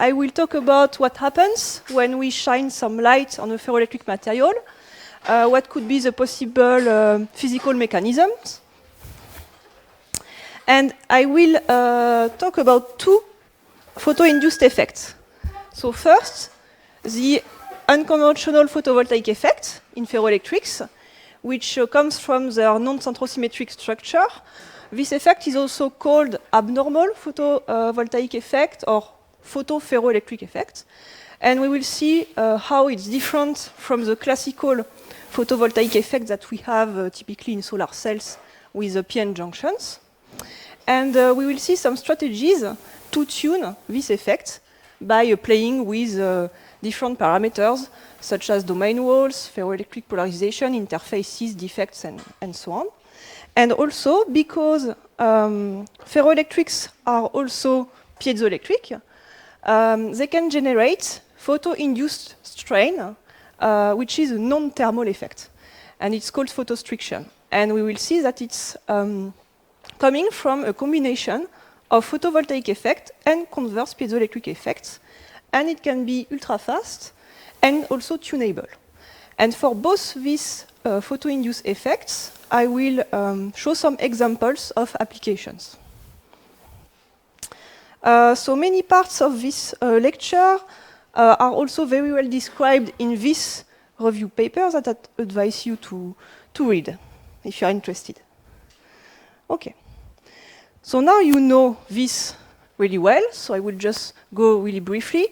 I will talk about what happens when we shine some light on a ferroelectric material, what could be the possible physical mechanisms. And I will talk about two photo-induced effects. So first, the unconventional photovoltaic effect in ferroelectrics, which comes from their non-centrosymmetric structure. This effect is also called abnormal photovoltaic effect or photoferroelectric effect. And we will see how it's different from the classical photovoltaic effect that we have typically in solar cells with the PN junctions. And we will see some strategies to tune this effect by playing with different parameters, such as domain walls, ferroelectric polarization, interfaces, defects, and so on. And also, because ferroelectrics are also piezoelectric, they can generate photo-induced strain, which is a non-thermal effect. And it's called photostriction. And we will see that it's coming from a combination of photovoltaic effect and converse piezoelectric effects. And it can be ultra-fast and also tunable. And for both these photo-induced effects, I will show some examples of applications. So many parts of this lecture are also very well described in this review paper that I advise you to read, if you are interested. Okay. So now you know this really well, so I will just go really briefly.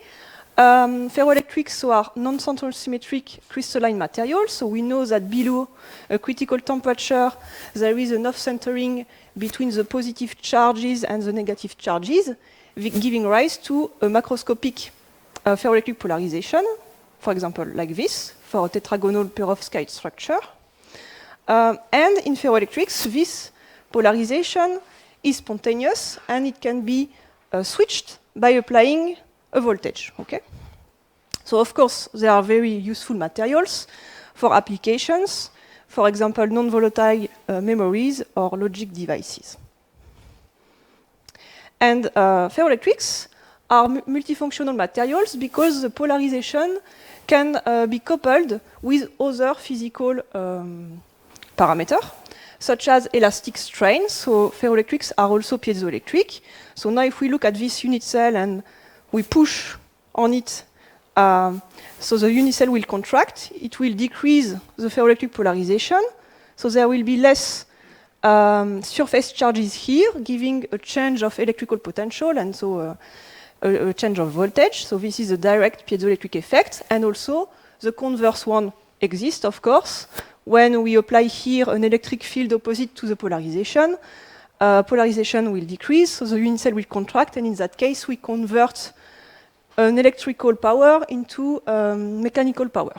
Ferroelectrics are non-central symmetric crystalline materials, so we know that below a critical temperature there is enough centering between the positive charges and the negative charges, giving rise to a macroscopic ferroelectric polarization, for example like this, for a tetragonal perovskite structure. And in ferroelectrics, this polarization is spontaneous and it can be switched by applying a voltage. Okay? So of course, they are very useful materials for applications, for example, non-volatile memories or logic devices. And ferroelectrics are multifunctional materials because the polarization can be coupled with other physical parameters, such as elastic strain. So ferroelectrics are also piezoelectric. So now if we look at this unit cell and we push on it, so the unit cell will contract, it will decrease the ferroelectric polarization, so there will be less surface charges here, giving a change of electrical potential and so a change of voltage. So this is a direct piezoelectric effect, and also the converse one exists, of course. When we apply here an electric field opposite to the polarization, polarization will decrease, so the unit cell will contract, and in that case we convert an electrical power into mechanical power.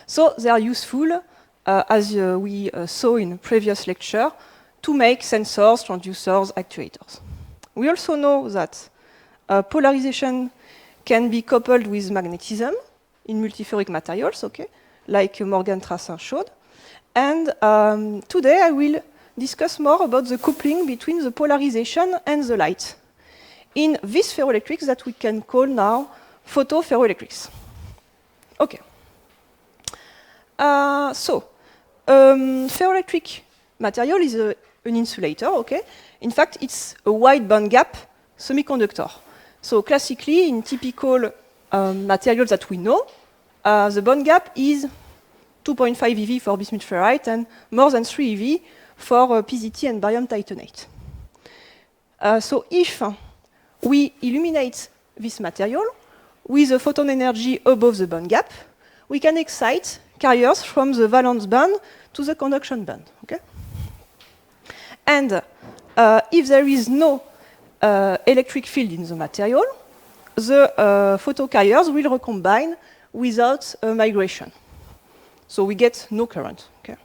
So they are useful, as we saw in a previous lecture, to make sensors, transducers, actuators. We also know that polarization can be coupled with magnetism in multiferric materials, okay, like Morgan Trassin showed. And today I will discuss more about the coupling between the polarization and the light in these ferroelectrics that we can call now photoferroelectrics. Okay. Ferroelectric material is an insulator, okay? In fact, it's a wide bandgap semiconductor. So classically, in typical materials that we know, the bandgap is 2.5 eV for bismuth ferrite and more than 3 eV for PZT and barium titanate. So if we illuminate this material with a photon energy above the bandgap, we can excite carriers from the valence band to the conduction band. Okay? And if there is no electric field in the material, the photocarriers will recombine without migration. So we get no current. Okay?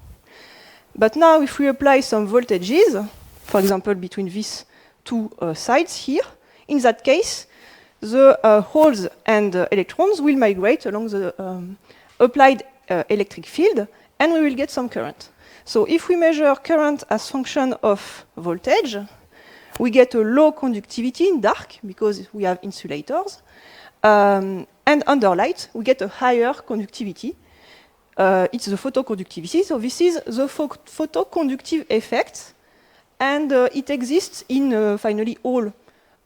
But now if we apply some voltages, for example between these two sides here, in that case, the holes and electrons will migrate along the applied electric field, and we will get some current. So if we measure current as function of voltage, we get a low conductivity in dark because we have insulators. And under light, we get a higher conductivity. It's the photoconductivity. So this is the photoconductive effect. And it exists in, finally, all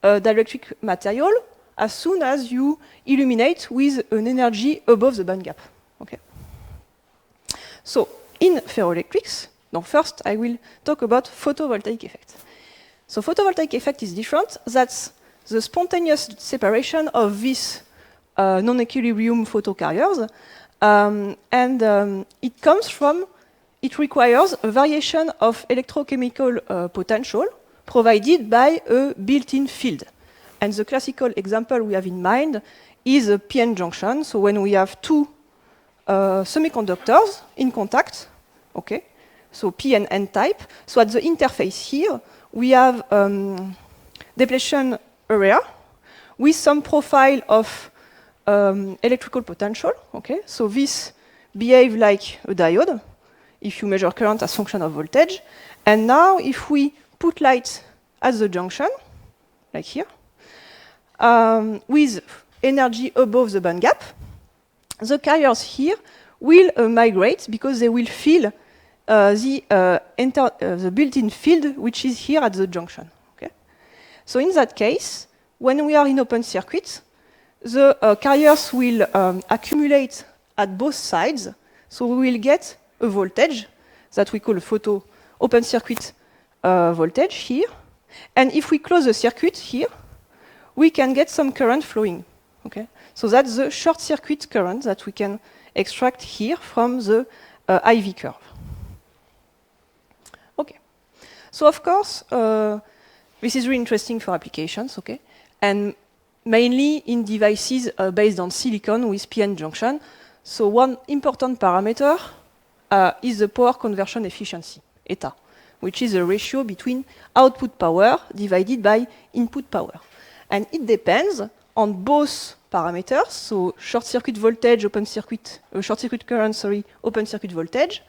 dielectric material as soon as you illuminate with an energy above the band gap. Okay. So in ferroelectrics, now first I will talk about photovoltaic effect. So photovoltaic effect is different. That's the spontaneous separation of these non-equilibrium photocarriers. It comes from, it requires a variation of electrochemical potential provided by a built-in field. And the classical example we have in mind is a p-n junction. So when we have two semiconductors in contact, okay, so p and n type. So at the interface here, we have depletion area with some profile of electrical potential. Okay, so this behaves like a diode if you measure current as function of voltage. And now, if we put light at the junction, like here, with energy above the band gap, the carriers here will migrate because they will feel the built-in field which is here at the junction. Okay? So in that case, when we are in open circuit, the carriers will accumulate at both sides, so we will get a voltage that we call a open circuit voltage here. And if we close the circuit here, we can get some current flowing. Okay? So that's the short circuit current that we can extract here from the IV curve. Okay. So of course, this is really interesting for applications, okay? And mainly in devices based on silicon with p-n junction. So one important parameter is the power conversion efficiency, eta, which is a ratio between output power divided by input power. And it depends on both parameters, so short circuit voltage, short circuit current, sorry, open circuit voltage,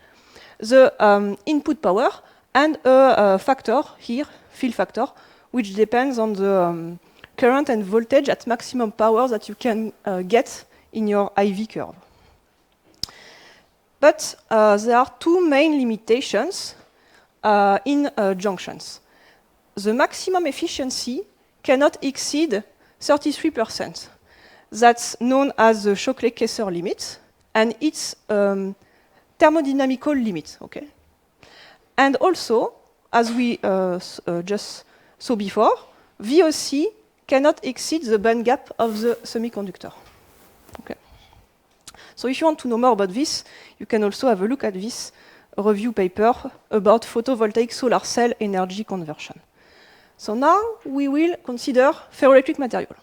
the input power, and a factor here, fill factor, which depends on the current and voltage at maximum power that you can get in your IV curve. But there are two main limitations in junctions. The maximum efficiency cannot exceed 33%. That's known as the Shockley-Kessler limit, and it's thermodynamical limit. Okay? And also, as we just saw before, VOC cannot exceed the band gap of the semiconductor. Okay. So if you want to know more about this, you can also have a look at this review paper about photovoltaic solar cell energy conversion. So now we will consider ferroelectric material.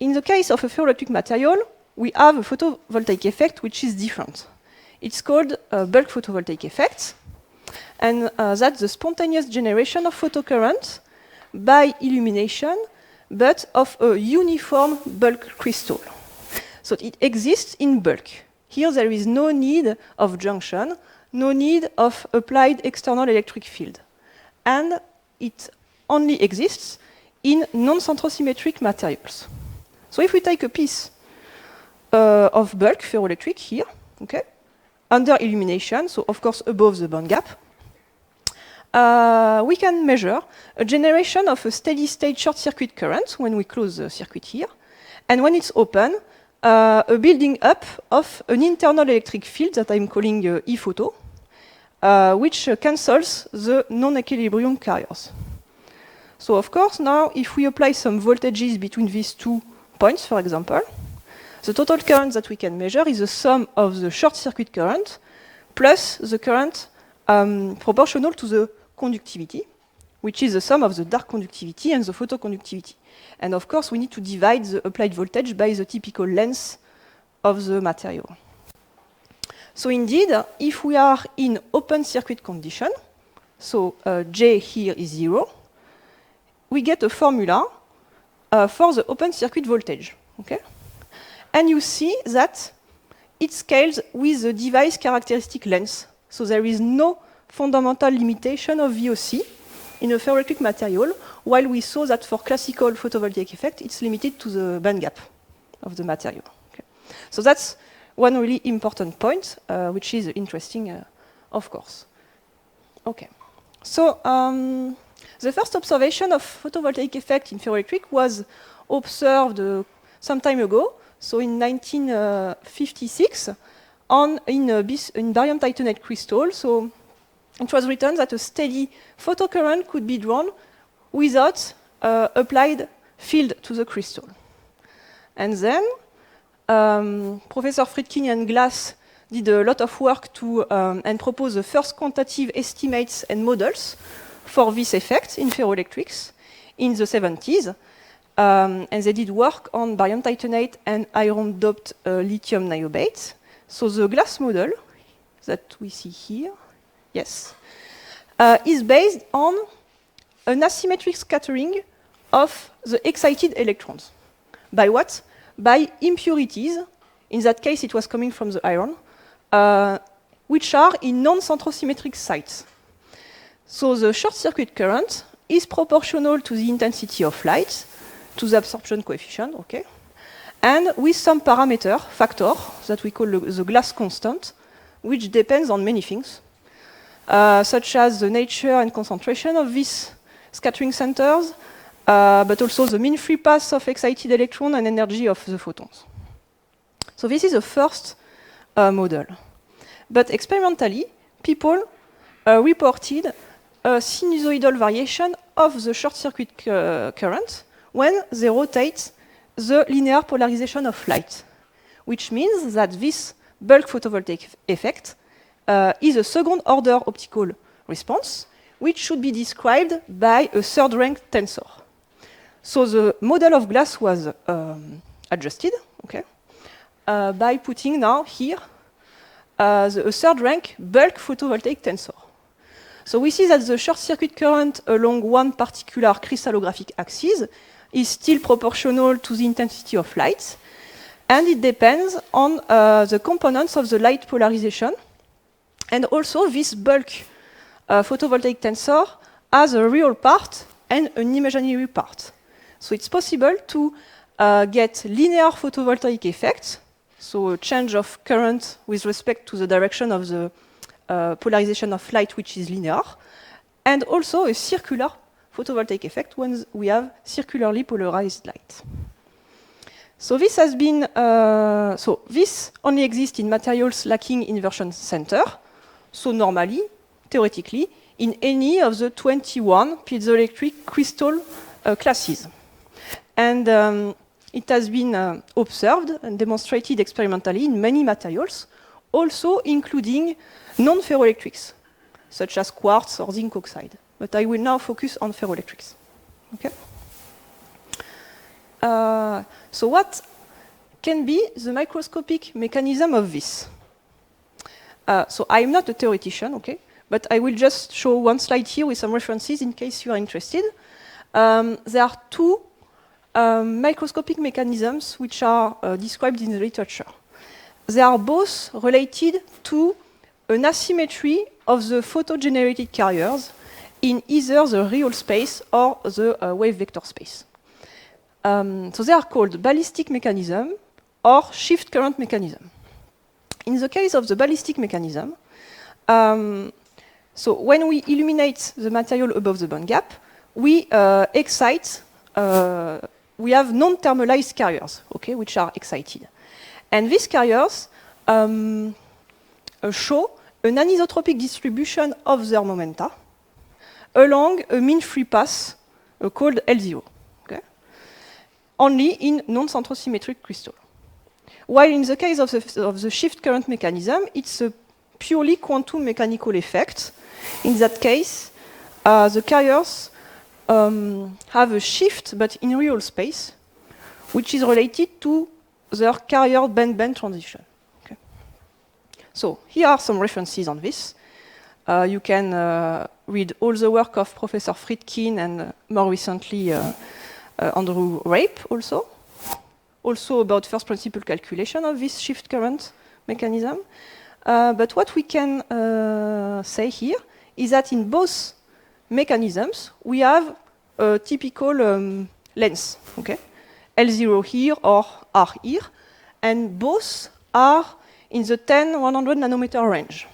In the case of a ferroelectric material, we have a photovoltaic effect which is different. It's called a bulk photovoltaic effect, and that's the spontaneous generation of photocurrent by illumination, but of a uniform bulk crystal. So it exists in bulk. Here there is no need of junction, no need of applied external electric field. And it only exists in non-centrosymmetric materials. So if we take a piece of bulk ferroelectric here, okay, under illumination, so of course above the band gap, we can measure a generation of a steady-state short-circuit current when we close the circuit here, and when it's open, a building up of an internal electric field that I'm calling E-photo, which cancels the non-equilibrium carriers. So of course, now if we apply some voltages between these 2 points, for example, the total current that we can measure is the sum of the short-circuit current plus the current proportional to the conductivity, which is the sum of the dark conductivity and the photoconductivity. And of course, we need to divide the applied voltage by the typical length of the material. So indeed, if we are in open circuit condition, so J here is 0, we get a formula for the open circuit voltage. Okay? And you see that it scales with the device characteristic length. So there is no fundamental limitation of VOC in a ferroelectric material, while we saw that for classical photovoltaic effect, it's limited to the band gap of the material. Okay. So that's one really important point, which is interesting, of course. Okay. So the first observation of photovoltaic effect in ferroelectric was observed some time ago, so in 1956, in barium titanate crystal. So it was written that a steady photocurrent could be drawn without applied field to the crystal. And then Professor Friedkin and Glass did a lot of work to and proposed the first quantitative estimates and models for this effect in ferroelectrics in the 70s. And they did work on barium titanate and iron-doped lithium niobate. So the Glass model that we see here, yes, is based on an asymmetric scattering of the excited electrons. By what? By impurities. In that case, it was coming from the iron, which are in non-centrosymmetric sites. So the short-circuit current is proportional to the intensity of light, to the absorption coefficient, okay, and with some parameter, factor, that we call the Glass constant, which depends on many things, such as the nature and concentration of these scattering centers, but also the mean free path of excited electron and energy of the photons. So this is the first model. But experimentally, people reported a sinusoidal variation of the short-circuit current when they rotate the linear polarization of light, which means that this bulk photovoltaic effect is a second-order optical response, which should be described by a third-rank tensor. So the model of Glass was adjusted, okay, by putting now here a third-rank bulk photovoltaic tensor. So we see that the short-circuit current along one particular crystallographic axis is still proportional to the intensity of light, and it depends on the components of the light polarization. And also, this bulk photovoltaic tensor has a real part and an imaginary part. So it's possible to get linear photovoltaic effects, so a change of current with respect to the direction of the polarization of light, which is linear, and also a circular photovoltaic effect when we have circularly polarized light. So this has been so this only exists in materials lacking inversion center. So normally, theoretically, in any of the 21 piezoelectric crystal classes, and it has been observed and demonstrated experimentally in many materials, also including non-ferroelectrics, such as quartz or zinc oxide. But I will now focus on ferroelectrics. Okay? So what can be the microscopic mechanism of this? So I'm not a theoretician, okay? But I will just show one slide here with some references in case you are interested. There are two microscopic mechanisms which are described in the literature. They are both related to an asymmetry of the photo-generated carriers in either the real space or the wave vector space. So they are called ballistic mechanism or shift current mechanism. In the case of the ballistic mechanism, so when we illuminate the material above the band gap, we excite, we have non-thermalized carriers, okay, which are excited. And these carriers show an anisotropic distribution of their momenta along a mean free path called L0, okay? Only in non-centrosymmetric crystal. While in the case of the shift current mechanism, it's a purely quantum mechanical effect. In that case, the carriers have a shift, but in real space, which is related to their carrier band-band transition. Okay. So here are some references on this. You can read all the work of Professor Friedkin and more recently Andrew Rape also. Also about first principle calculation of this shift current mechanism. But what we can say here is that in both mechanisms, we have a typical lens, okay? L0 here or R here, and both are in the 10-100 nanometer range.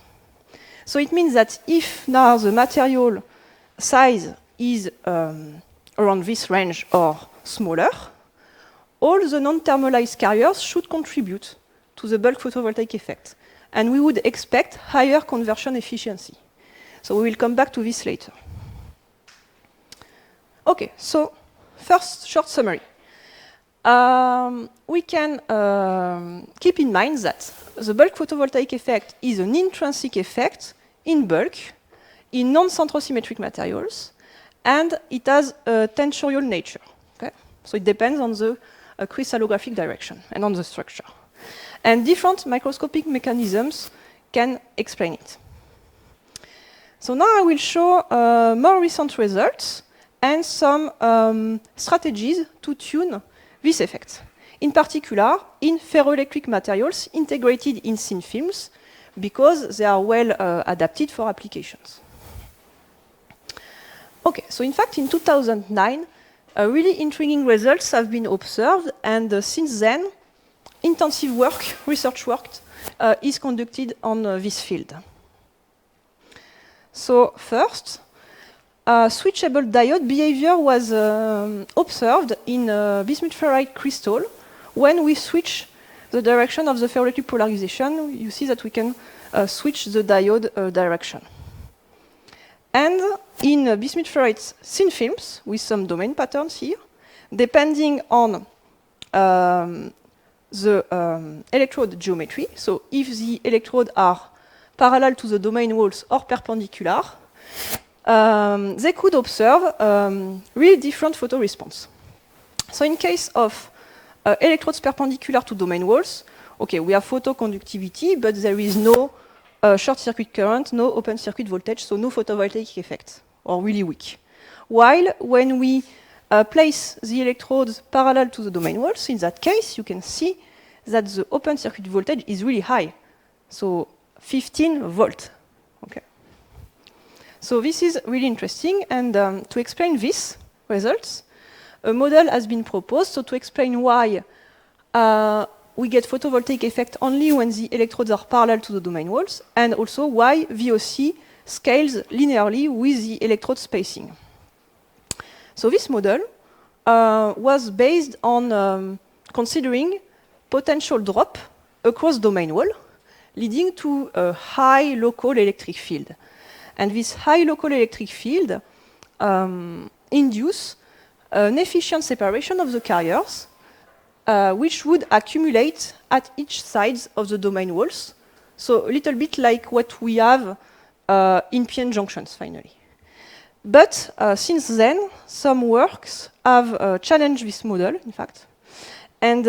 So it means that if now the material size is around this range or smaller, all the non-thermalized carriers should contribute to the bulk photovoltaic effect. And we would expect higher conversion efficiency. So we will come back to this later. Okay, so first short summary. We can keep in mind that the bulk photovoltaic effect is an intrinsic effect in bulk, in non-centrosymmetric materials, and it has a tensorial nature. Okay? So it depends on the crystallographic direction and on the structure. And different microscopic mechanisms can explain it. So now I will show more recent results and some strategies to tune this effect. In particular, in ferroelectric materials integrated in thin films, because they are well adapted for applications. Okay, so in fact, in 2009, really intriguing results have been observed, and since then, intensive research work is conducted on this field. So first, switchable diode behavior was observed in bismuth ferrite crystal. When we switch the direction of the ferroelectric polarization, you see that we can switch the diode direction. And in bismuth ferrite thin films, with some domain patterns here, depending on the electrode geometry, so if the electrodes are parallel to the domain walls or perpendicular, they could observe really different photoresponse. So in case of electrodes perpendicular to domain walls, okay, we have photoconductivity, but there is no short circuit current, no open circuit voltage, so no photovoltaic effect, or really weak. While when we place the electrodes parallel to the domain walls, in that case, you can see that the open circuit voltage is really high, so 15 volt. Okay. So this is really interesting, and to explain these results, a model has been proposed, so to explain why we get photovoltaic effect only when the electrodes are parallel to the domain walls, and also why VOC scales linearly with the electrode spacing. So this model was based on considering potential drop across domain wall, leading to a high local electric field. And this high local electric field induce an efficient separation of the carriers, which would accumulate at each side of the domain walls. So a little bit like what we have in PN junctions, finally. But since then, some works have challenged this model, in fact. And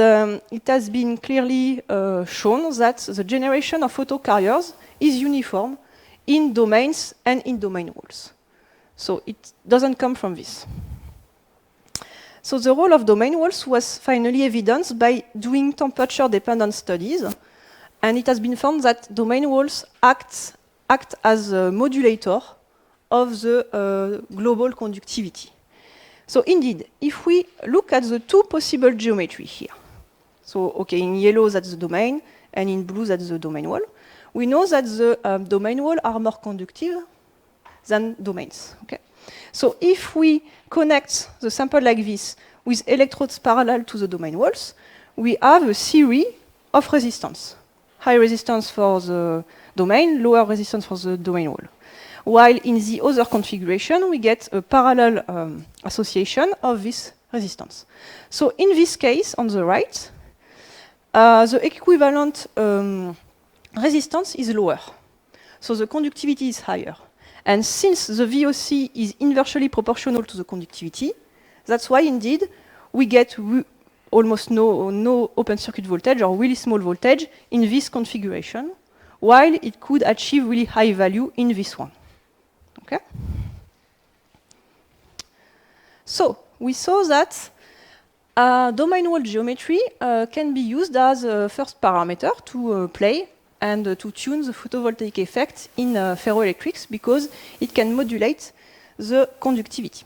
it has been clearly shown that the generation of photocarriers is uniform in domains and in domain walls. So it doesn't come from this. So the role of domain walls was finally evidenced by doing temperature-dependent studies, and it has been found that domain walls act as a modulator of the global conductivity. So indeed, if we look at the two possible geometry here, so okay, in yellow that's the domain, and in blue that's the domain wall, we know that the domain wall are more conductive than domains. Okay? So if we connect the sample like this with electrodes parallel to the domain walls, we have a series of resistance. High resistance for the domain, lower resistance for the domain wall. While in the other configuration, we get a parallel association of this resistance. So in this case, on the right, the equivalent resistance is lower. So the conductivity is higher. And since the VOC is inversely proportional to the conductivity, that's why indeed we get almost no open circuit voltage or really small voltage in this configuration, while it could achieve really high value in this one. Okay? So we saw that domain wall geometry can be used as a first parameter to play and to tune the photovoltaic effect in ferroelectrics, because it can modulate the conductivity.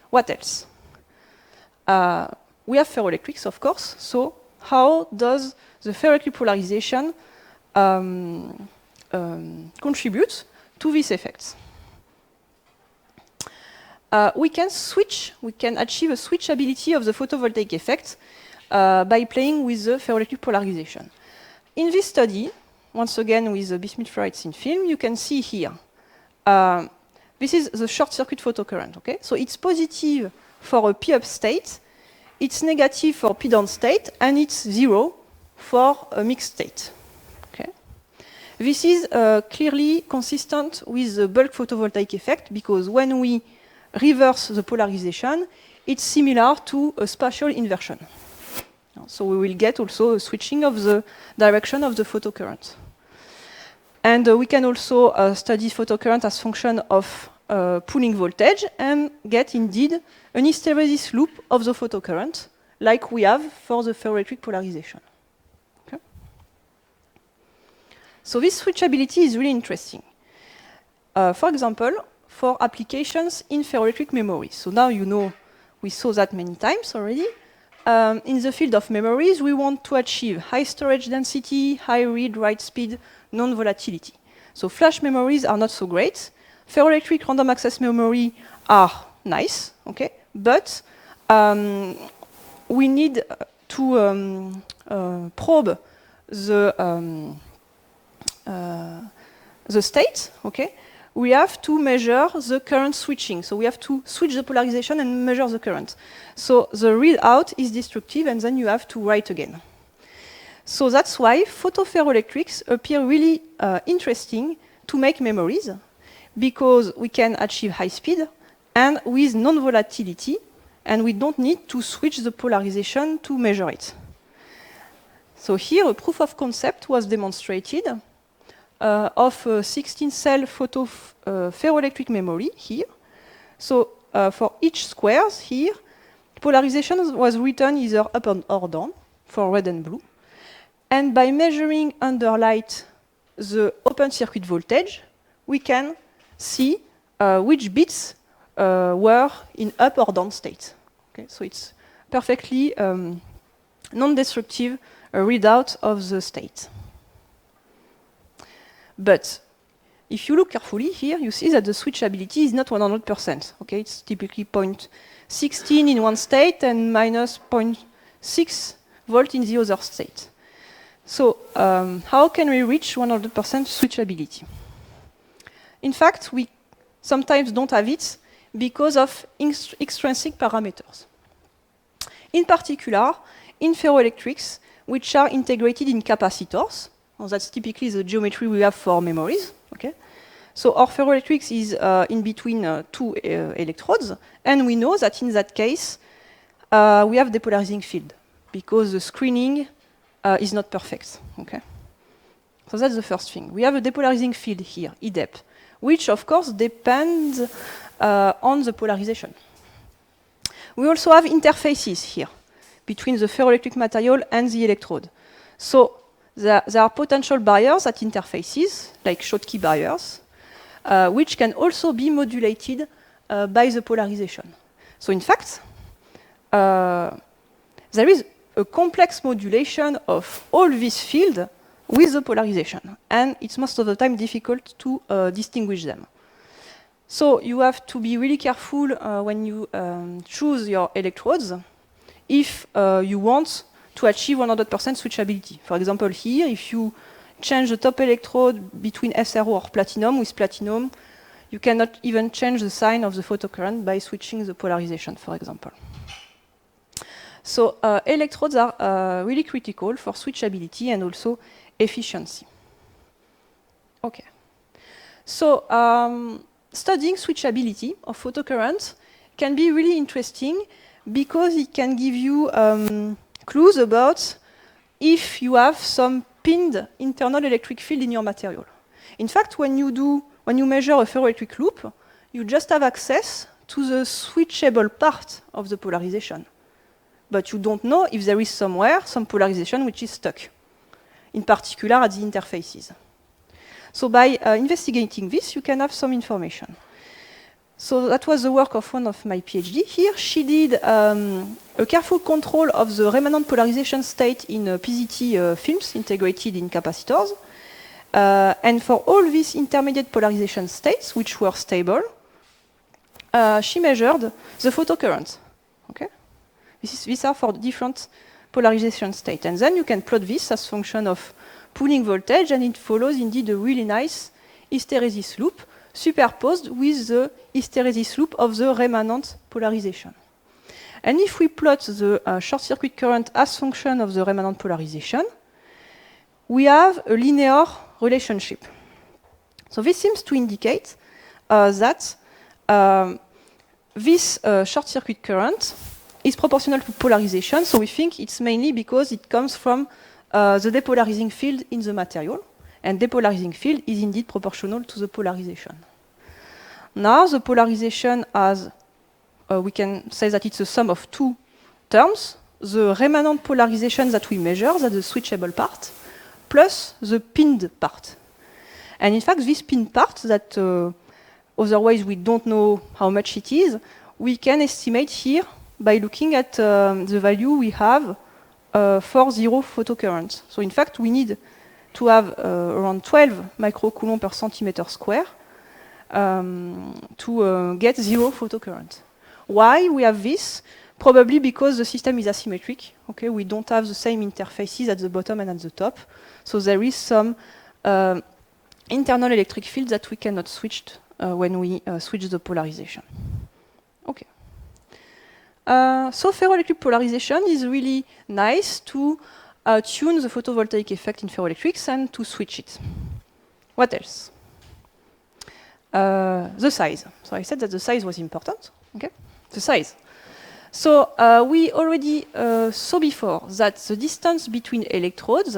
What else? We have ferroelectrics, of course, so how does the ferroelectric polarization contribute to these effects? We can achieve a switchability of the photovoltaic effect by playing with the ferroelectric polarization. In this study, once again with the bismuth ferrite thin film, you can see here, this is the short circuit photocurrent, okay? So it's positive for a P up state, it's negative for P down state, and it's 0 for a mixed state. Okay? This is clearly consistent with the bulk photovoltaic effect, because when we reverse the polarization, it's similar to a spatial inversion. So we will get also a switching of the direction of the photocurrent. And we can also study photocurrent as function of pooling voltage and get indeed an hysteresis loop of the photocurrent, like we have for the ferroelectric polarization. Okay? So this switchability is really interesting. For example, for applications in ferroelectric memories. So now you know, we saw that many times already. In the field of memories, we want to achieve high storage density, high read-write speed, non-volatility. So flash memories are not so great. Ferroelectric random access memory are nice, okay? But we need to probe the state, okay? We have to measure the current switching. So we have to switch the polarization and measure the current. So the readout is destructive, and then you have to write again. So that's why photoferroelectrics appear really interesting to make memories, because we can achieve high speed and with non-volatility, and we don't need to switch the polarization to measure it. So here a proof of concept was demonstrated of a 16-cell ferroelectric memory here. So for each squares here, polarization was written either up or down for red and blue. And by measuring under light the open circuit voltage, we can see which bits were in up or down state. Okay, so it's perfectly non-destructive readout of the state. But if you look carefully here, you see that the switchability is not 100%. Okay, it's typically 0.16 in one state and minus 0.6 volt in the other state. So how can we reach 100% switchability? In fact, we sometimes don't have it because of extrinsic parameters. In particular, in ferroelectrics, which are integrated in capacitors. Well, that's typically the geometry we have for memories. Okay? So our ferroelectrics is in between two electrodes, and we know that in that case, we have depolarizing field, because the screening is not perfect. Okay? So that's the first thing. We have a depolarizing field here, E-dep, which of course depends on the polarization. We also have interfaces here between the ferroelectric material and the electrode. So there are potential barriers at interfaces, like Schottky barriers, which can also be modulated by the polarization. So in fact, there is a complex modulation of all this field with the polarization, and it's most of the time difficult to distinguish them. So you have to be really careful when you choose your electrodes if you want to achieve 100% switchability. For example, here, if you change the top electrode between SRO or platinum with platinum, you cannot even change the sign of the photocurrent by switching the polarization, for example. So electrodes are really critical for switchability and also efficiency. Okay. So studying switchability of photocurrent can be really interesting because it can give you clues about if you have some pinned internal electric field in your material. In fact, when you measure a ferroelectric loop, you just have access to the switchable part of the polarization. But you don't know if there is somewhere some polarization which is stuck, in particular at the interfaces. So by investigating this, you can have some information. So that was the work of one of my PhD here. She did a careful control of the remnant polarization state in PZT films integrated in capacitors. And for all these intermediate polarization states, which were stable, she measured the photocurrent. Okay? These are for different polarization states. And then you can plot this as function of pooling voltage, and it follows indeed a really nice hysteresis loop superposed with the hysteresis loop of the remanent polarization. And if we plot the short-circuit current as function of the remanent polarization, we have a linear relationship. So this seems to indicate that this short-circuit current is proportional to polarization, so we think it's mainly because it comes from the depolarizing field in the material, and depolarizing field is indeed proportional to the polarization. Now the polarization has, we can say that it's a sum of two terms, the remanent polarization that we measure, that's the switchable part, plus the pinned part. And in fact, this pinned part that otherwise we don't know how much it is, we can estimate here by looking at the value we have for zero photocurrent. So in fact, we need to have around 12 microcoulomb per centimeter square to get zero photocurrent. Why we have this? Probably because the system is asymmetric. Okay, we don't have the same interfaces at the bottom and at the top. So there is some internal electric field that we cannot switch when we switch the polarization. Okay. So ferroelectric polarization is really nice to tune the photovoltaic effect in ferroelectrics and to switch it. What else? The size. So I said that the size was important. Okay, the size. So we already saw before that the distance between electrodes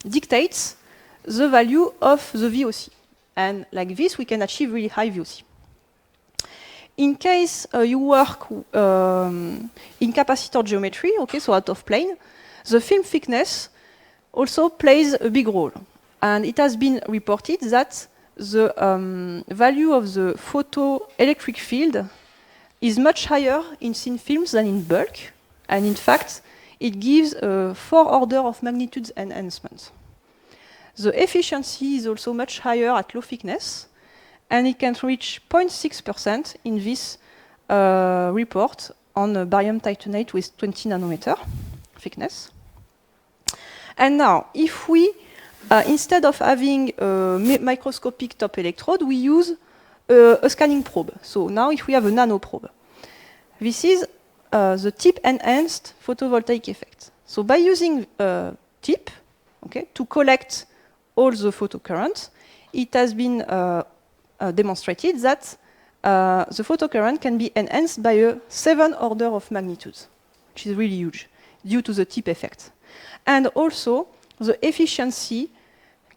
dictates the value of the VOC. And like this, we can achieve really high VOC. In case you work in capacitor geometry, okay, so out of plane, the film thickness also plays a big role. And it has been reported that the value of the photoelectric field is much higher in thin films than in bulk. And in fact, it gives a 4 order of magnitude enhancement. The efficiency is also much higher at low thickness, and it can reach 0.6% in this report on barium titanate with 20 nanometer thickness. And now, if we, instead of having a microscopic top electrode, we use a scanning probe. So now if we have a nano probe, this is the tip-enhanced photovoltaic effect. So by using a tip, okay, to collect all the photocurrent, it has been demonstrated that the photocurrent can be enhanced by a 7 order of magnitude, which is really huge, due to the tip effect. And also, the efficiency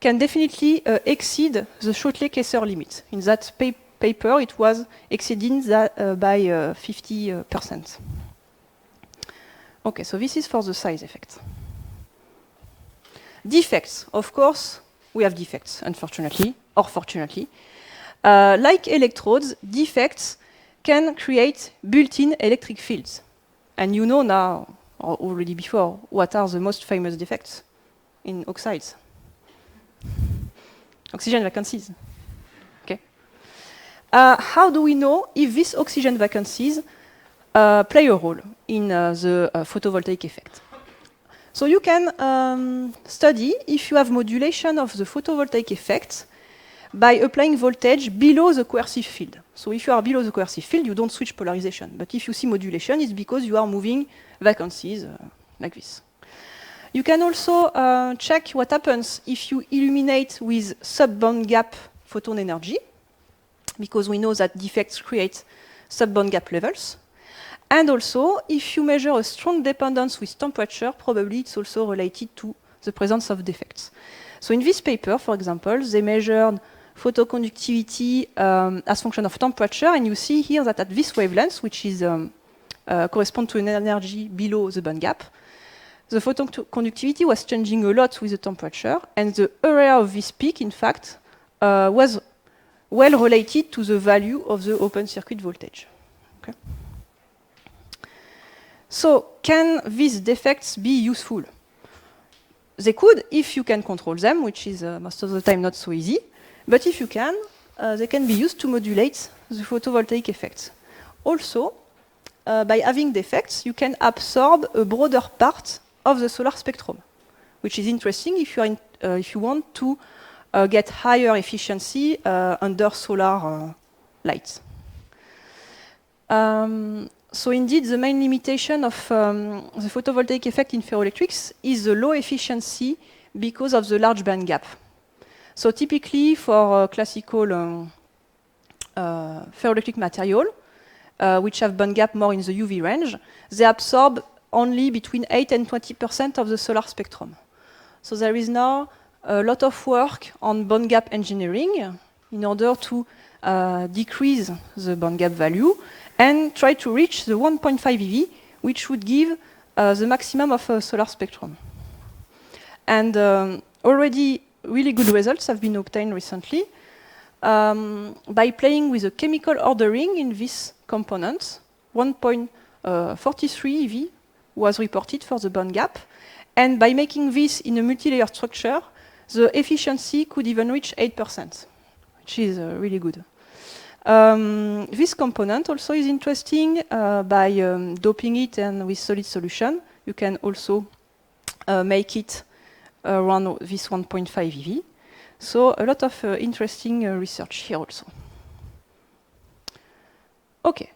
can definitely exceed the Shotley-Kessler limit. In that paper, it was exceeding that by 50%. Okay, so this is for the size effect. Defects, of course, we have defects, unfortunately, or fortunately. Like electrodes, defects can create built-in electric fields. And you know now, or already before, what are the most famous defects in oxides? Oxygen vacancies. Okay. How do we know if these oxygen vacancies play a role in the photovoltaic effect? So you can study if you have modulation of the photovoltaic effect by applying voltage below the coercive field. So if you are below the coercive field, you don't switch polarization. But if you see modulation, it's because you are moving vacancies like this. You can also check what happens if you illuminate with sub-band gap photon energy, because we know that defects create sub-band gap levels. And also, if you measure a strong dependence with temperature, probably it's also related to the presence of defects. So in this paper, for example, they measured photoconductivity as function of temperature, and you see here that at this wavelength, which is correspond to an energy below the band gap, the photoconductivity was changing a lot with the temperature, and the area of this peak, in fact, was well related to the value of the open circuit voltage. Okay. So can these defects be useful? They could if you can control them, which is most of the time not so easy. But if you can, they can be used to modulate the photovoltaic effects. Also, by having defects, you can absorb a broader part of the solar spectrum, which is interesting if you want to get higher efficiency under solar light. So indeed, the main limitation of the photovoltaic effect in ferroelectrics is the low efficiency because of the large band gap. So typically for classical ferroelectric material, which have band gap more in the UV range, they absorb only between 8 and 20% of the solar spectrum. So there is now a lot of work on band gap engineering in order to decrease the band gap value and try to reach the 1.5 eV, which would give the maximum of a solar spectrum. And already really good results have been obtained recently by playing with the chemical ordering in this component. 1.43 eV was reported for the band gap. And by making this in a multi-layer structure, the efficiency could even reach 8%, which is really good. This component also is interesting by doping it and with solid solution. You can also make it around this 1.5 eV. So a lot of interesting research here also. Okay.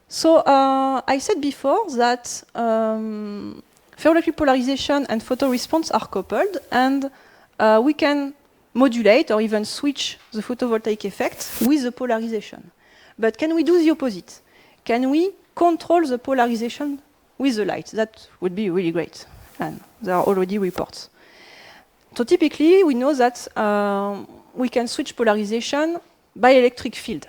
So I said before that ferroelectric polarization and photoresponse are coupled, and we can modulate or even switch the photovoltaic effect with the polarization. But can we do the opposite? Can we control the polarization with the light? That would be really great. And there are already reports. So typically, we know that we can switch polarization by electric field,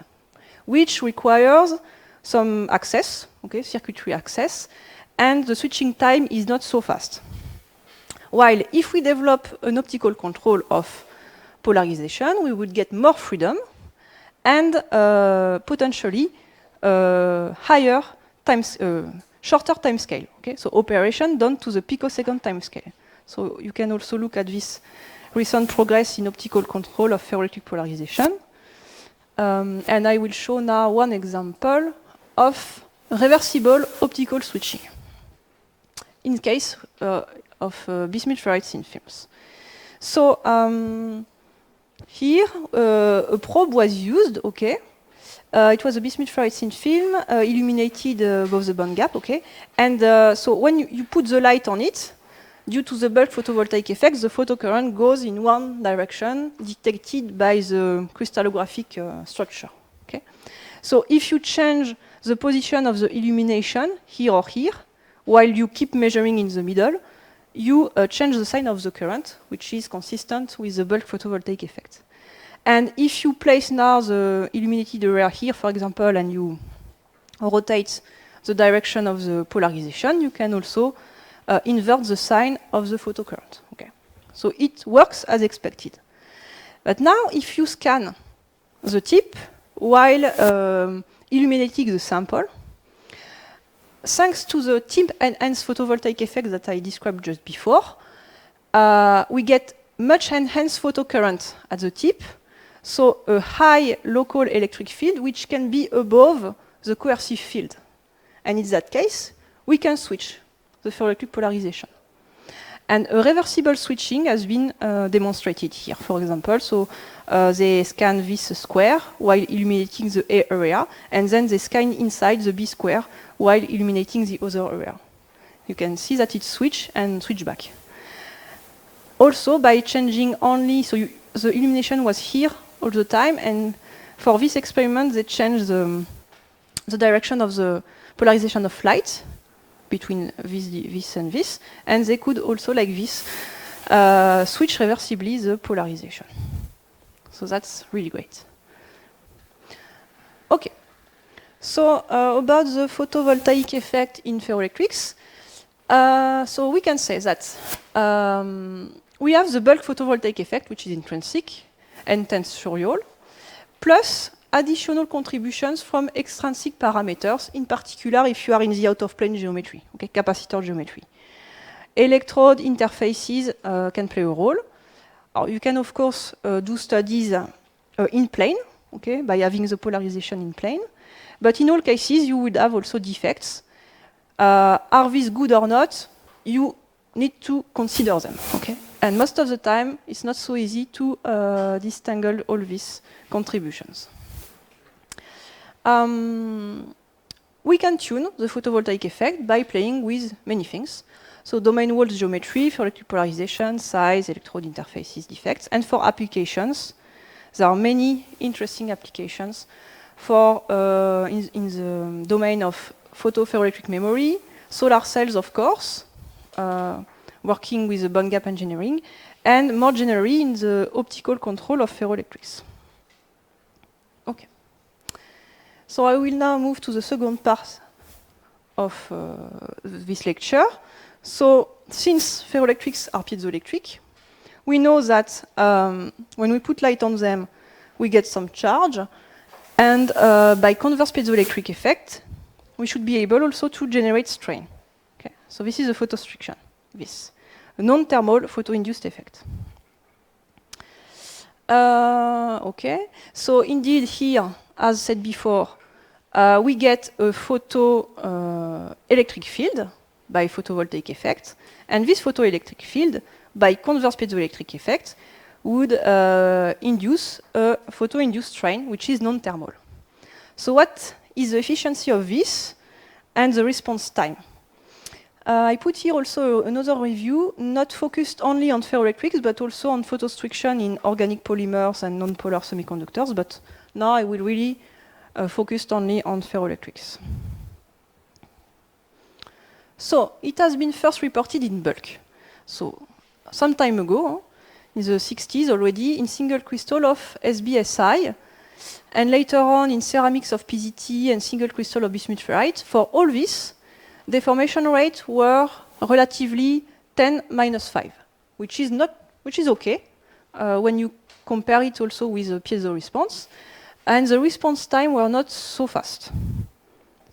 which requires some access, okay, circuitry access, and the switching time is not so fast. While if we develop an optical control of polarization, we would get more freedom and potentially higher shorter time scale. Okay? So operation done to the picosecond time scale. So you can also look at this recent progress in optical control of ferroelectric polarization. And I will show now one example of reversible optical switching in case of bismuth ferrite thin films. So here, a probe was used, okay. It was a bismuth ferrite thin film illuminated above the band gap, okay. And so when you put the light on it, due to the bulk photovoltaic effect, the photocurrent goes in one direction, detected by the crystallographic structure, okay. So if you change the position of the illumination, here or here, while you keep measuring in the middle, you change the sign of the current, which is consistent with the bulk photovoltaic effect. And if you place now the illuminated area here, for example, and you rotate the direction of the polarization, you can also invert the sign of the photocurrent. Okay. So it works as expected. But now, if you scan the tip while illuminating the sample, thanks to the tip-enhanced photovoltaic effect that I described just before, we get much enhanced photocurrent at the tip, so a high local electric field which can be above the coercive field. And in that case, we can switch the ferroelectric polarization. And a reversible switching has been demonstrated here, for example. So they scan this square while illuminating the A area, and then they scan inside the B square while illuminating the other area. You can see that it switch and switch back. Also, by changing only, so the illumination was here all the time, and for this experiment, they changed the direction of the polarization of light between this and this, and they could also, like this, switch reversibly the polarization. So that's really great. Okay. So about the photovoltaic effect in ferroelectrics, so we can say that we have the bulk photovoltaic effect, which is intrinsic and tensorial, plus additional contributions from extrinsic parameters, in particular if you are in the out-of-plane geometry, okay, capacitor geometry. Electrode interfaces can play a role. You can, of course, do studies in plane, okay, by having the polarization in plane. But in all cases, you would have also defects. Are these good or not? You need to consider them, okay? And most of the time, it's not so easy to disentangle all these contributions. We can tune the photovoltaic effect by playing with many things. So domain walls geometry, for electric polarization, size, electrode interfaces, defects. And for applications, there are many interesting applications for in the domain of photoferroelectric memory, solar cells, of course, working with the band gap engineering, and more generally in the optical control of ferroelectrics. Okay. So I will now move to the second part of this lecture. So since ferroelectrics are piezoelectric, we know that when we put light on them, we get some charge. And by converse piezoelectric effect, we should be able also to generate strain. Okay. So this is a photostriction, this, a non-thermal photo-induced effect. Okay, so indeed here, as said before, we get a photoelectric field by photovoltaic effect, and this photoelectric field, by converse piezoelectric effect, would induce a photo-induced strain, which is non-thermal. So what is the efficiency of this and the response time? I put here also another review, not focused only on ferroelectrics, but also on photostriction in organic polymers and non-polar semiconductors, but now I will really focus only on ferroelectrics. So it has been first reported in bulk. So some time ago, in the 60s already, in single crystal of SBSI, and later on in ceramics of PZT and single crystal of bismuth ferrite. For all this, deformation rates were relatively 10⁻⁵, which is okay when you compare it also with the piezo response. And the response time were not so fast.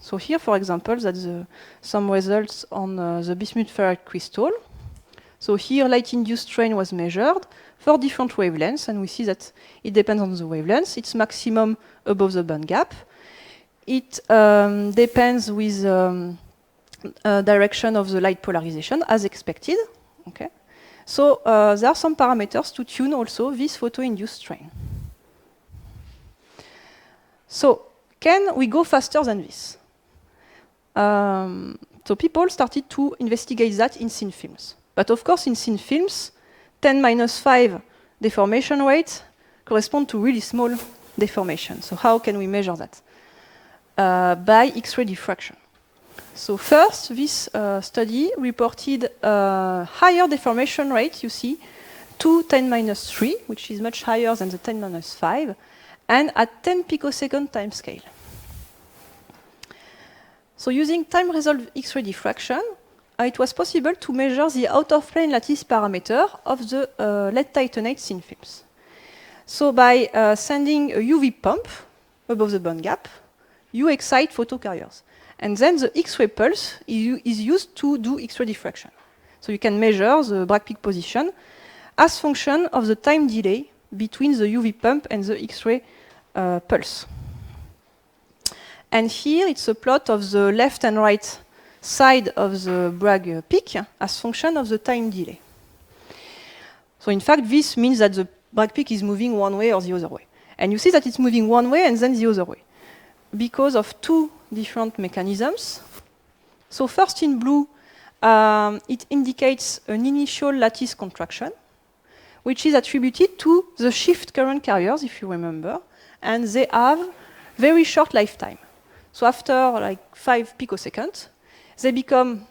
So here, for example, that's some results on the bismuth ferrite crystal. So here, light-induced strain was measured for different wavelengths, and we see that it depends on the wavelengths. It's maximum above the band gap. It depends with direction of the light polarization, as expected. Okay. So there are some parameters to tune also this photo-induced strain. So can we go faster than this? So people started to investigate that in thin films. But of course, in thin films, 10⁻⁵ deformation rate correspond to really small deformation. So how can we measure that? By X-ray diffraction. So first, this study reported a higher deformation rate, you see, to 10⁻⁵, which is much higher than the 10⁻⁵, and at 10 picosecond time scale. So using time-resolved X-ray diffraction, it was possible to measure the out-of-plane lattice parameter of the lead titanate thin films. So by sending a UV pump above the band gap, you excite photocarriers. And then the X-ray pulse is used to do X-ray diffraction. So you can measure the Bragg peak position as function of the time delay between the UV pump and the X-ray pulse. And here it's a plot of the left and right side of the Bragg peak as function of the time delay. So in fact, this means that the Bragg peak is moving one way or the other way. And you see that it's moving one way and then the other way because of two different mechanisms. So first in blue, it indicates an initial lattice contraction, which is attributed to the shift current carriers, if you remember, and they have very short lifetime. So after like 5 picoseconds, they become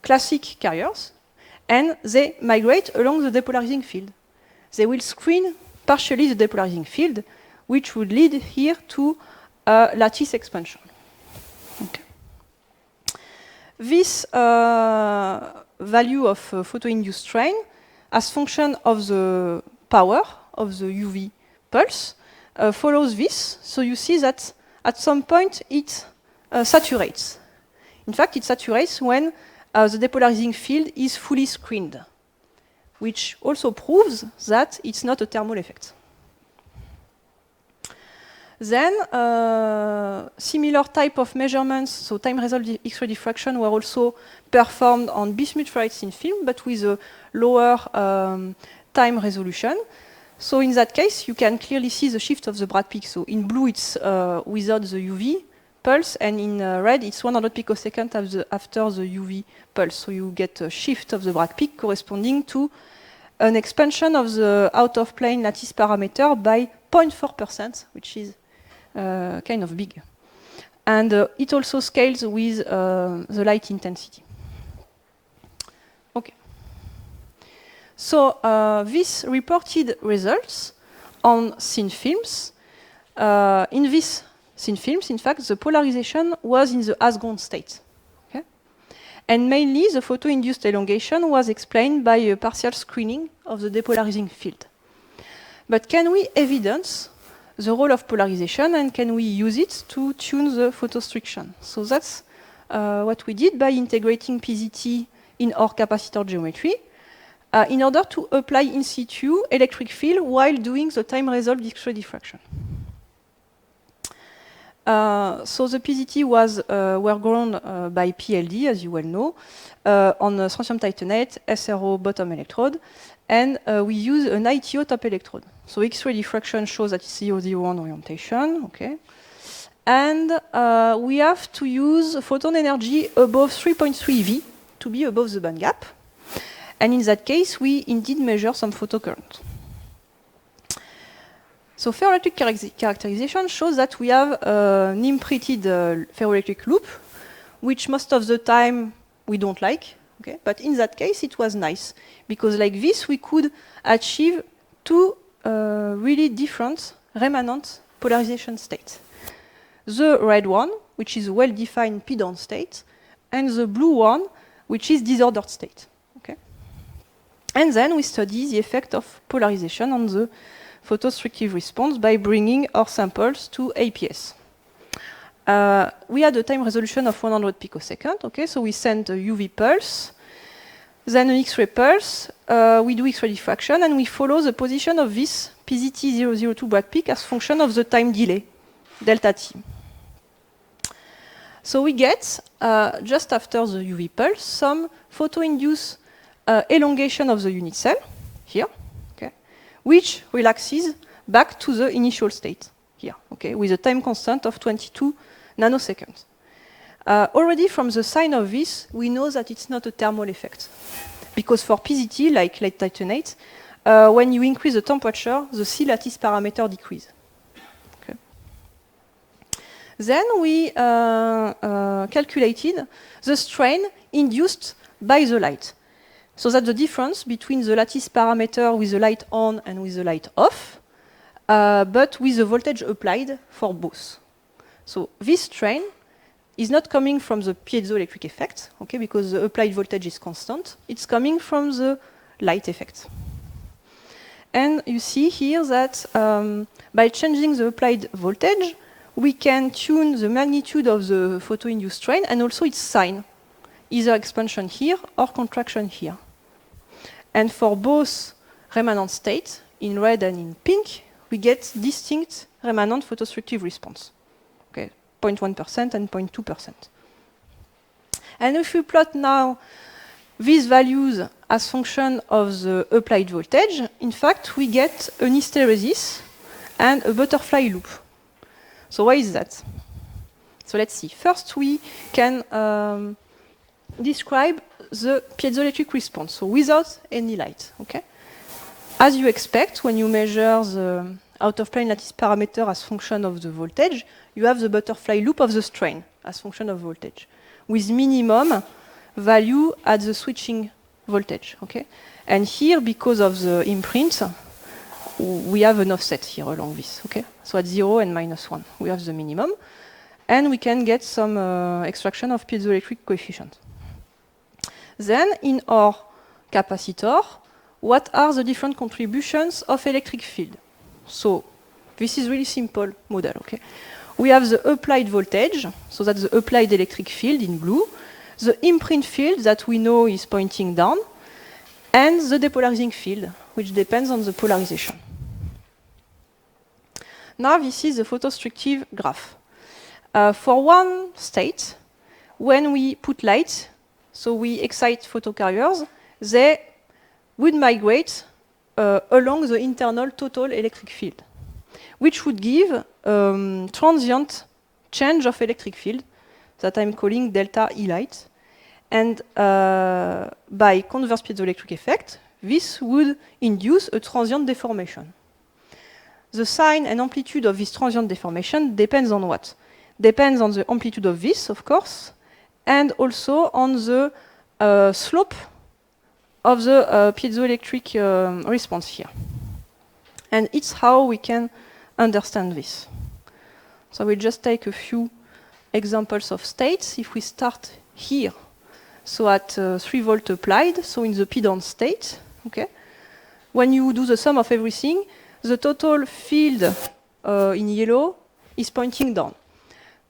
classic carriers, and they migrate along the depolarizing field. They will screen partially the depolarizing field, which would lead here to lattice expansion. Okay. This value of photo-induced strain as function of the power of the UV pulse follows this. So you see that at some point it saturates. In fact, it saturates when the depolarizing field is fully screened, which also proves that it's not a thermal effect. Then, similar type of measurements, so time-resolved X-ray diffraction, were also performed on bismuth ferrite thin film, but with a lower time resolution. So in that case, you can clearly see the shift of the Bragg peak. So in blue, it's without the UV pulse, and in red, it's 100 picoseconds after the UV pulse. So you get a shift of the Bragg peak corresponding to an expansion of the out-of-plane lattice parameter by 0.4%, which is kind of big. And it also scales with the light intensity. Okay. So these reported results on thin films. In these thin films, in fact, the polarization was in the as-ground state. Okay? And mainly, the photo-induced elongation was explained by a partial screening of the depolarizing field. But can we evidence the role of polarization, and can we use it to tune the photostriction? So that's what we did by integrating PZT in our capacitor geometry in order to apply in situ electric field while doing the time-resolved X-ray diffraction. So the PZT were grown by PLD, as you well know, on strontium titanate, SRO bottom electrode, and we use an ITO top electrode. So X-ray diffraction shows that it's 001 orientation, okay? And we have to use photon energy above 3.3 eV to be above the band gap. And in that case, we indeed measure some photocurrent. So ferroelectric characterization shows that we have an imprinted ferroelectric loop, which most of the time we don't like, okay? But in that case, it was nice, because like this, we could achieve two really different remanent polarization states. The red one, which is a well-defined p-down state, and the blue one, which is disordered state. Okay? And then we study the effect of polarization on the photostructive response by bringing our samples to APS. We had a time resolution of 100 picoseconds, okay? So we sent a UV pulse, then an X-ray pulse, we do X-ray diffraction, and we follow the position of this PZT002 Bragg peak as function of the time delay, delta t. So we get, just after the UV pulse, some photo-induced elongation of the unit cell, here, okay, which relaxes back to the initial state, here, okay, with a time constant of 22 nanoseconds. Already from the sign of this, we know that it's not a thermal effect. Because for PZT, like lead titanate, when you increase the temperature, the C lattice parameter decreases. Okay. Then we calculated the strain induced by the light. So that's the difference between the lattice parameter with the light on and with the light off, but with the voltage applied for both. So this strain is not coming from the piezoelectric effect, okay, because the applied voltage is constant. It's coming from the light effect. And you see here that by changing the applied voltage, we can tune the magnitude of the photo-induced strain and also its sign, either expansion here or contraction here. And for both remanent states, in red and in pink, we get distinct remanent photostructive response. 0.1% and 0.2%. And if we plot now these values as function of the applied voltage, in fact, we get an hysteresis and a butterfly loop. So why is that? So let's see. First, we can describe the piezoelectric response, so without any light. Okay? As you expect, when you measure the out-of-plane lattice parameter as function of the voltage, you have the butterfly loop of the strain as function of voltage, with minimum value at the switching voltage. Okay? And here, because of the imprint, we have an offset here along this. Okay? So at 0 and -1, we have the minimum. And we can get some extraction of piezoelectric coefficient. Then, in our capacitor, what are the different contributions of electric field? So, This is really simple model. Okay, we have the applied voltage, so that's the applied electric field in blue, the imprint field that we know is pointing down, and the depolarizing field, which depends on the polarization. Now this is the photostructive graph. For one state, when we put light, so we excite photocarriers, they would migrate along the internal total electric field, which would give transient change of electric field that I'm calling delta E light. And by converse piezoelectric effect, this would induce a transient deformation. The sign and amplitude of this transient deformation depends on what? Depends on the amplitude of this, of course, and also on the slope of the piezoelectric response here. And it's how we can understand this. So we'll just take a few examples of states. If we start here, so at 3 volt applied, so in the p-down state, okay, when you do the sum of everything, the total field in yellow is pointing down.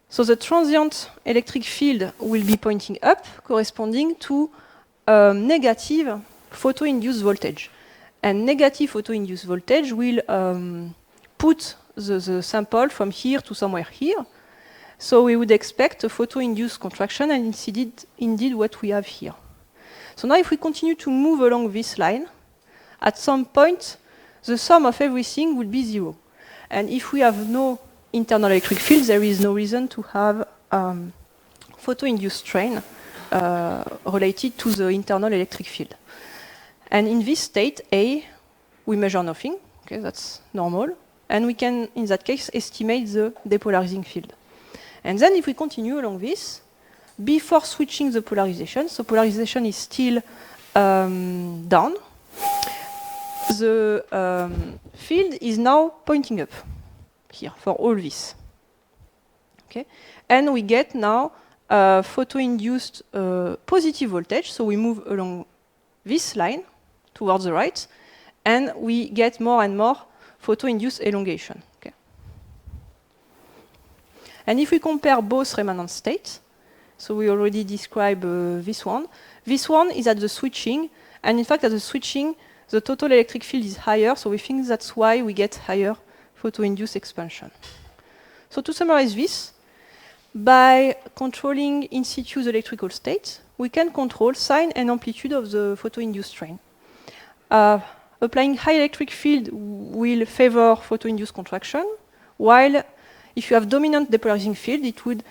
So the transient electric field will be pointing up, corresponding to negative photo-induced voltage. And negative photo-induced voltage will put the sample from here to somewhere here. So we would expect a photo-induced contraction, and it's indeed what we have here. So now if we continue to move along this line, at some point, the sum of everything would be 0. And if we have no internal electric field, there is no reason to have photo-induced strain related to the internal electric field. And in this state, A, we measure nothing. Okay, that's normal. And we can, in that case, estimate the depolarizing field. And then if we continue along this, before switching the polarization, so polarization is still down, the field is now pointing up here for all this. Okay? And we get now photo-induced positive voltage, so we move along this line towards the right, and we get more and more photo-induced elongation. Okay? And if we compare both remnant states, so we already described this one is at the switching, and in fact at the switching, the total electric field is higher, so we think that's why we get higher photo-induced expansion. So to summarize this, by controlling in situ the electrical state, we can control sign and amplitude of the photo-induced strain. Applying high electric field will favor photo-induced contraction, while if you have dominant depolarizing field, it would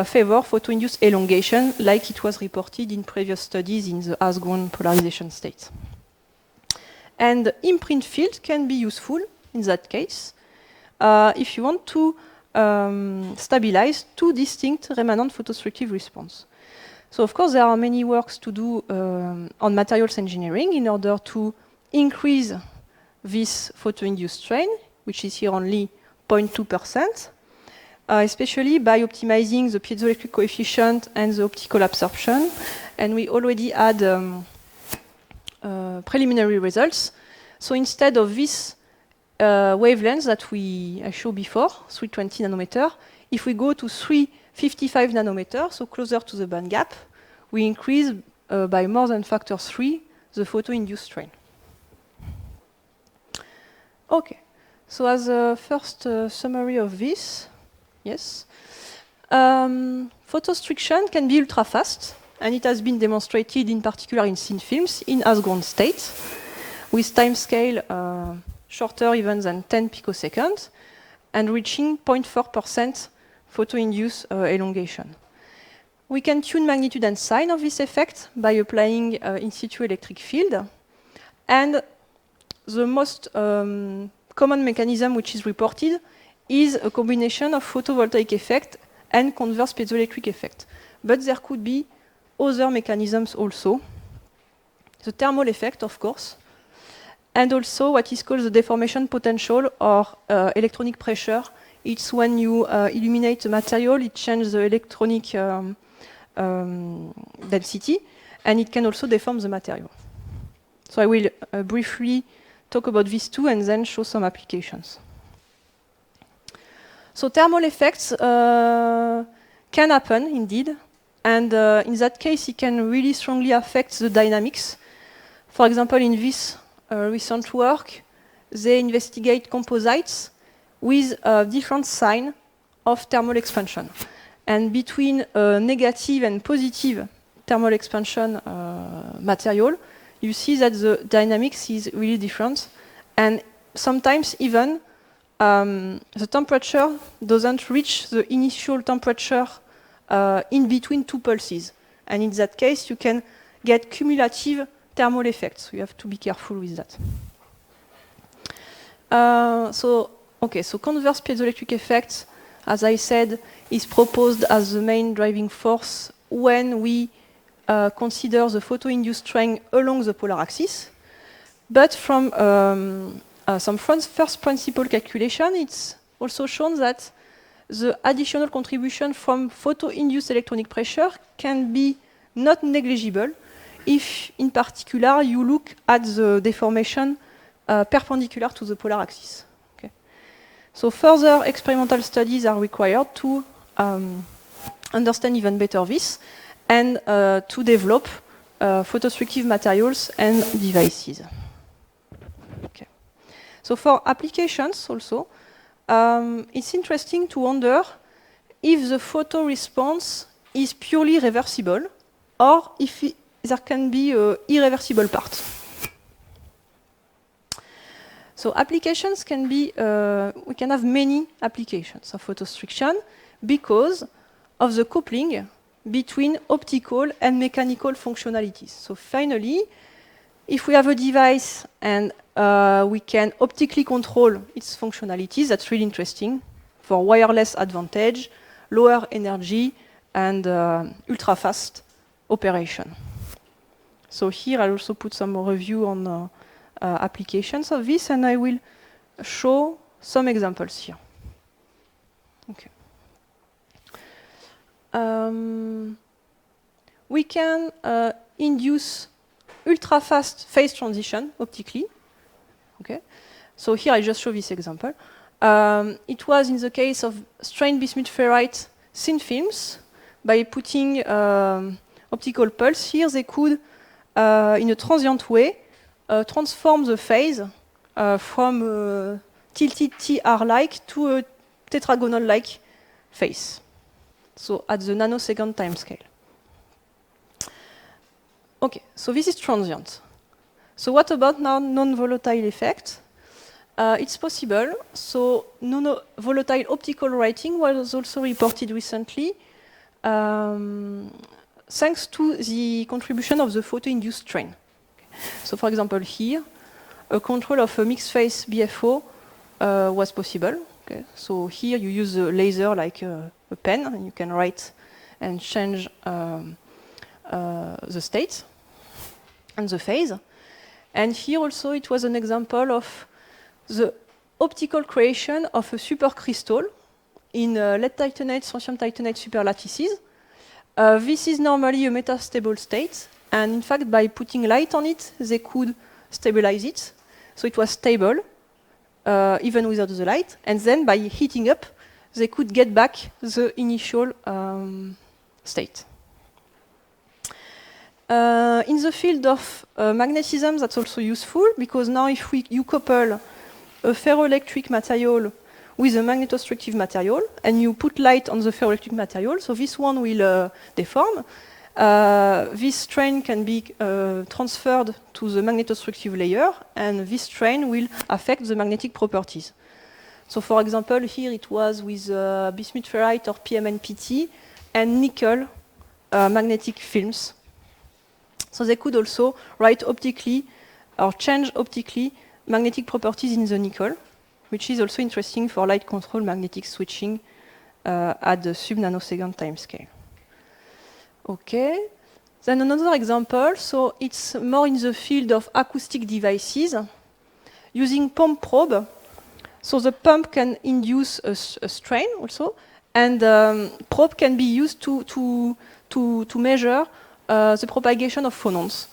favor photo-induced elongation, like it was reported in previous studies in the Asgren polarization state. And the imprint field can be useful in that case if you want to stabilize two distinct remnant photostructive response. So of course there are many works to do on materials engineering in order to increase this photo-induced strain, which is here only 0.2%, especially by optimizing the piezoelectric coefficient and the optical absorption. And we already had preliminary results. So instead of this wavelength that I showed before, 320 nanometer, if we go to 355 nanometer, so closer to the band gap, we increase by more than factor 3 the photo-induced strain. Okay, so as a first summary of this, yes, photostriction can be ultra fast, and it has been demonstrated in particular in thin films in Asgren state, with time scale shorter even than 10 picoseconds, and reaching 0.4% photo-induced elongation. We can tune magnitude and sign of this effect by applying in situ electric field, and the most common mechanism which is reported is a combination of photovoltaic effect and converse piezoelectric effect. But there could be other mechanisms also. The thermal effect, of course, and also what is called the deformation potential or electronic pressure. It's when you illuminate the material, it changes the electronic density, and it can also deform the material. So I will briefly talk about these two and then show some applications. So thermal effects can happen indeed, and in that case, it can really strongly affect the dynamics. For example, in this recent work, they investigate composites with a different sign of thermal expansion. And between negative and positive thermal expansion material, you see that the dynamics is really different. And sometimes even the temperature doesn't reach the initial temperature in between two pulses. And in that case, you can get cumulative thermal effects. You have to be careful with that. So converse piezoelectric effect, as I said, is proposed as the main driving force when we consider the photo-induced strain along the polar axis. But from some first principle calculation, it's also shown that the additional contribution from photo-induced electronic pressure can be not negligible if, in particular, you look at the deformation perpendicular to the polar axis. Okay. So further experimental studies are required to understand even better this and to develop photodestructive materials and devices. Okay. So for applications also, it's interesting to wonder if the photo response is purely reversible or if there can be an irreversible part. So applications can be, we can have many applications of photodestruction because of the coupling between optical and mechanical functionalities. So finally, if we have a device and we can optically control its functionalities, that's really interesting for wireless advantage, lower energy, and ultra-fast operation. So here I also put some review on applications of this, and I will show some examples here. Okay. We can induce ultra-fast phase transition optically. Okay. So here I just show this example. It was in the case of strained bismuth ferrite thin films. By putting optical pulse here, they could, in a transient way, transform the phase from tilted TR-like to a tetragonal-like phase. So at the nanosecond time scale. Okay, so this is transient. So what about now non-volatile effect? It's possible. So non-volatile optical writing was also reported recently, thanks to the contribution of the photo-induced strain. So for example here, a control of a mixed phase BFO was possible. Okay. So here you use a laser like a pen, and you can write and change the state and the phase. And here also it was an example of the optical creation of a supercrystal in lead titanate, strontium titanate superlattices. This is normally a metastable state, and in fact by putting light on it, they could stabilize it. So it was stable, even without the light, and then by heating up, they could get back the initial state. In the field of magnetism, that's also useful, because now if you couple a ferroelectric material with a magnetostructive material, and you put light on the ferroelectric material, so this one will deform. This strain can be transferred to the magnetostructive layer, and this strain will affect the magnetic properties. So for example, here it was with bismuth ferrite or PMNPT and nickel magnetic films. So they could also write optically or change optically magnetic properties in the nickel, which is also interesting for light control magnetic switching at the sub-nanosecond time scale. Okay. Then another example, so it's more in the field of acoustic devices using pump probe. So the pump can induce a strain also, and probe can be used to measure the propagation of phonons.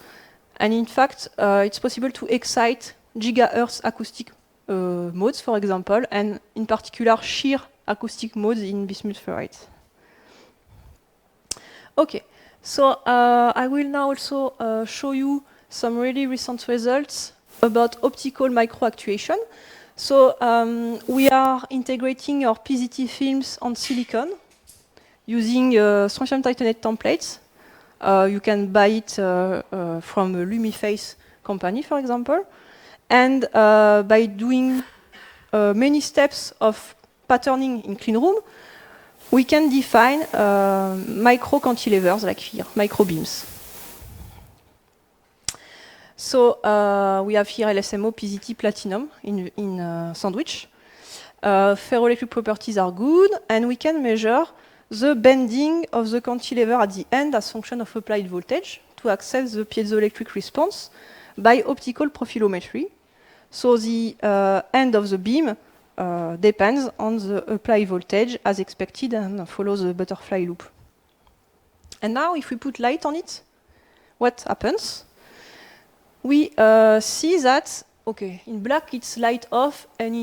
And in fact, it's possible to excite gigahertz acoustic modes, for example, and in particular shear acoustic modes in bismuth ferrite. Okay, so I will now also show you some really recent results about optical microactuation. So we are integrating our PZT films on silicon using strontium titanate templates. You can buy it from a Lumiface company, for example. And by doing many steps of patterning in clean room, we can define micro cantilevers like here, micro beams. So we have here LSMO PZT platinum in sandwich. Ferroelectric properties are good, and we can measure the bending of the cantilever at the end as function of applied voltage to access the piezoelectric response by optical profilometry. So the end of the beam depends on the applied voltage as expected and follows the butterfly loop. And now if we put light on it, what happens? We see that, okay, in black it's light off and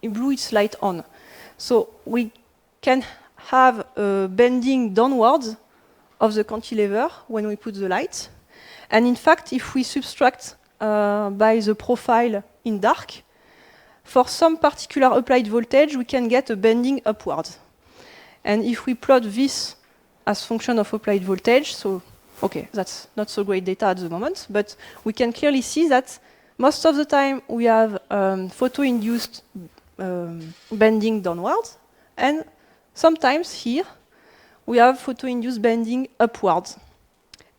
in blue it's light on. So we can have a bending downwards of the cantilever when we put the light. And in fact, if we subtract by the profile in dark, for some particular applied voltage, we can get a bending upwards. And if we plot this as function of applied voltage, so, okay, that's not so great data at the moment, but we can clearly see that most of the time we have photo-induced bending downwards, and sometimes here we have photo-induced bending upwards.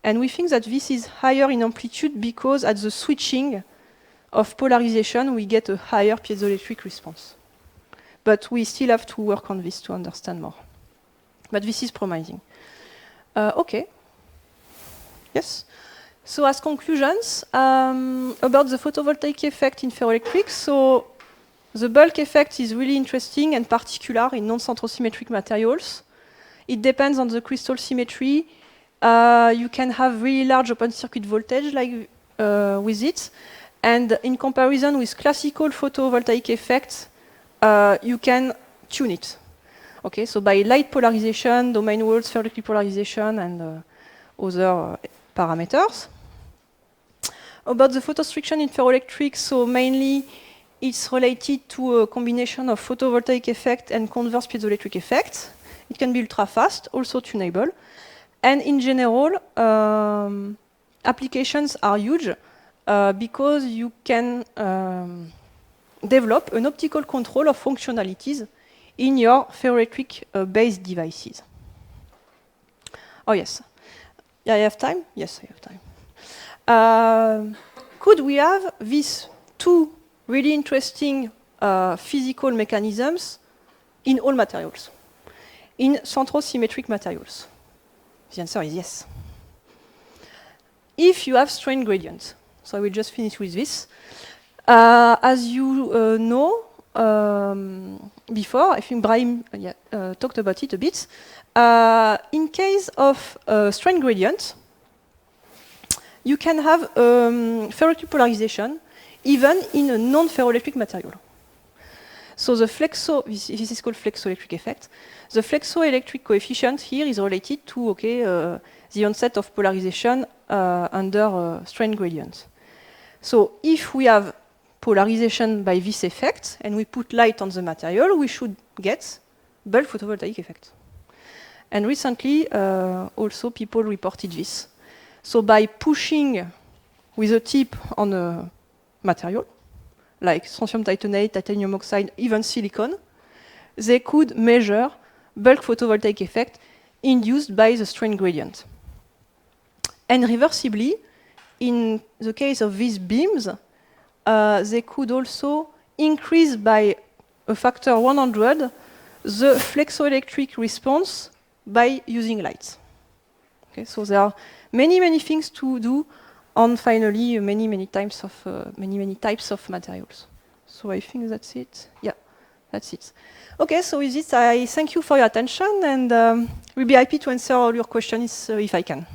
And we think that this is higher in amplitude because at the switching of polarization, we get a higher piezoelectric response. But we still have to work on this to understand more. But this is promising. Okay. Yes. So as conclusions, about the photovoltaic effect in ferroelectrics, so the bulk effect is really interesting and particular in non-centrosymmetric materials. It depends on the crystal symmetry. You can have really large open circuit voltage like with it. And in comparison with classical photovoltaic effects, you can tune it. Okay, so by light polarization, domain walls, ferroelectric polarization, and other parameters. About the photostriction in ferroelectric, so mainly it's related to a combination of photovoltaic effect and converse piezoelectric effect. It can be ultra fast, also tunable. And in general, applications are huge because you can develop an optical control of functionalities in your ferroelectric-based devices. Oh, yes. Yeah, I have time? Yes, I have time. Could we have these two really interesting physical mechanisms in all materials, in centrosymmetric materials? The answer is yes. If you have strain gradients. So I will just finish with this. As you know, before, I think Brahim talked about it a bit. In case of strain gradient, you can have ferroelectric polarization even in a non-ferroelectric material. So the this is called flexoelectric effect. The flexoelectric coefficient here is related to the onset of polarization under strain gradient. So if we have polarization by this effect and we put light on the material, we should get bulk photovoltaic effect. And recently, also people reported this. So by pushing with a tip on a material, like strontium titanate, titanium oxide, even silicon, they could measure bulk photovoltaic effect induced by the strain gradient. And reversibly, in the case of these beams, they could also increase by a factor 100 the flexoelectric response by using lights. Okay, so there are many, many things to do on finally many types of materials. So I think that's it. Yeah, that's it. Okay, so with this, I thank you for your attention, and we'll be happy to answer all your questions if I can.